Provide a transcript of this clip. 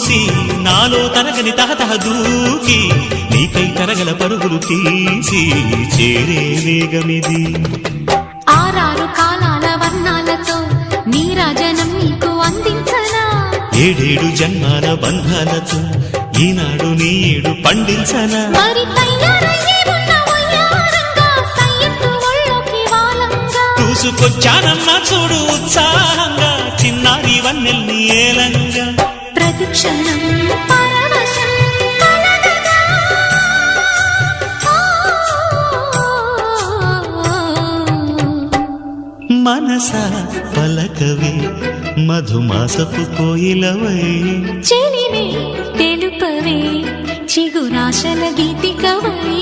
చూసి నాలో తరగని తహతహ దూకి నీకై తరగల పరుగులు తీసి చేరే వేగమిది. ఆరారు కాలాల వర్ణాలతో నీరాజనం నీకు అందించనా, ఏడేడు జన్మాల బంధాలతో ఈనాడు నీడు పండించనా. మరి తయారయ్యే ఉన్న వయ్యారంగా సయ్యత్తు ఒళ్ళోకి వాలంగా చూసుకొచ్చానన్నా చూడు ఉత్సాహంగా చిన్నారి వన్నెల్ని ఏలంగా. ప్రతిక్షణం పరవశం కలగగా మనసా పలకవే మధుమాసపు కోయిలవై, చెలిమే తెలుపవే చిగురాశల గీతికవై.